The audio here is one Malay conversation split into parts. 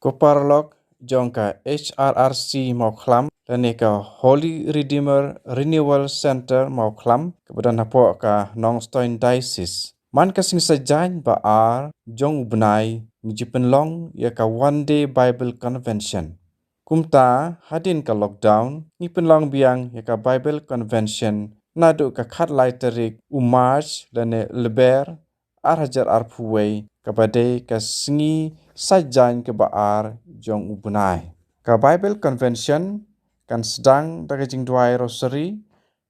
Kuparlok jongka HRRC Mauklam dan ka Holy Redeemer Renewal Center Mauklam kemudian hapo ka Nongstoin Diocese. Man kasing sajan baar jong ubnai ngijipenlong ya ka One Day Bible Convention. Kumta hadin ka lockdown ni penlong biang ya ka Bible Convention nadu ka khat laiterik March dan leber hajar arpuway kabade ka singi sajan ke baar jong ubnai. Ka Bible Convention kan sedang dagajing duai rosary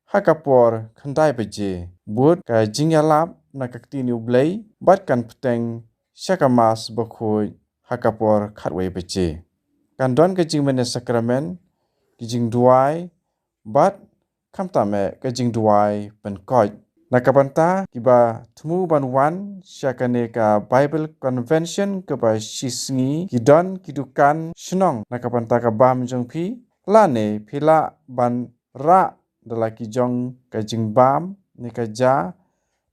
hakapor khandai beje but ka jingyalap na kaktini ublay bat kan peteng syakamas bakhuj hakapor khatway beje. Kan don kajing mene sakramen kijing duai bat kamtame kajing duai penkoj. Nakabanta kiba temu banwan syakane ka Bible Convention keba shisngi kidon kidukan shenong nakabanta ka bam jong pi lane pila ban ra dalaki jong kajing bam ni kaja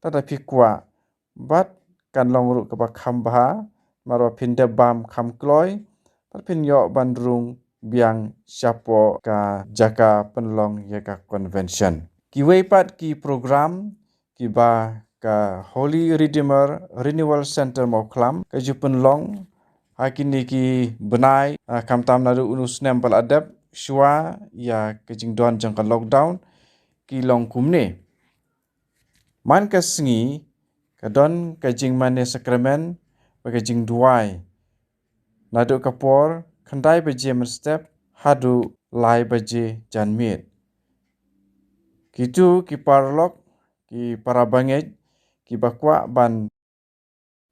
tada pikwa bat kan longru keba khamba marwa pinde bam kham kloy tarpin yo bandrung biang syapo ka jaka penlong ya ka convention. Kiweipat ki program kiba ka Holy Redeemer Renewal Center Mauklam ka jupenlong hakini ki benai kamtam nadu unus nempel adab shua ya kajing don jang ka lockdown ki long kumne. Man ka singi ka don kajing mane sakramen kajing duai nadu kapor khandai beje step hadu lai beje janmit. Kitu ki parlok ki parabangej ki bakwa ban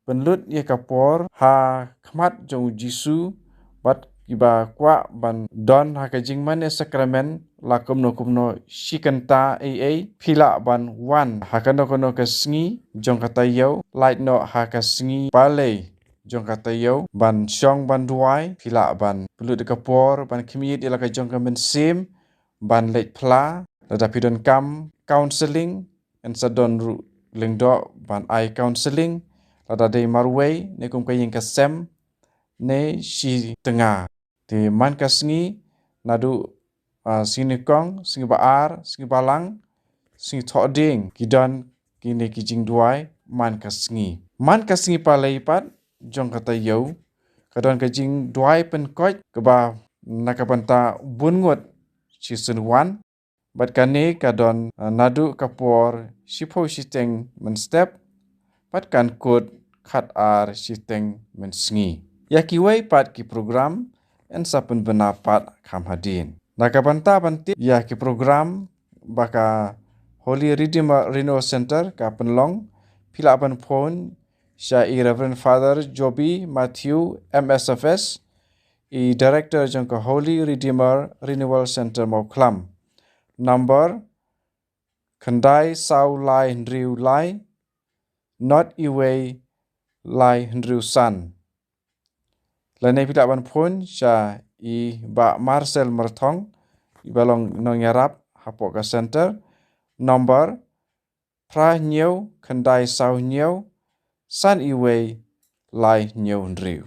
penlut ye kapor ha khmat jong Jisu bat ki bakwa ban don ha kajing mane sakramen la kumno shikanta phila ban wan ha kono kasngi jong katayo light no ha kasngi pale jong katayo ban syong ban duai phila ban penlut kapor ban khmit ila ka jong kamen sim ban lek phla tetapi don kam counseling en sadon ru lengdo ban ai counseling lada dei marway ne kum kayeng kasem ne shi tenga ti man kasngi nadu sini kong singi baar singi balang singi thoding kidan kini kijing duai man kasngi palai pat jong kata yo kadon kijing duai pen koj keba nakabanta bungot season 1 bat kane kadon nadu kapor sipo siteng men step pat kan kod khat ar siteng men sngi ya kiwai pat ki program en sapen benapat kham hadin nakabanta banti ya ki program baka Holy Redeemer Renewal Center ka penlong pila ban phone sya Reverend Father Joby Matthew MSFS director jong ka Holy Redeemer Renewal Center Mauklam number khandai sau lai hendriu lai not iway lai hendriu san lane pila ban phone sya ba Marcel Merthong ibalong nongyarap hapo ka center number pra nyeu khandai sau nyeu san iway lai nyeu hendriu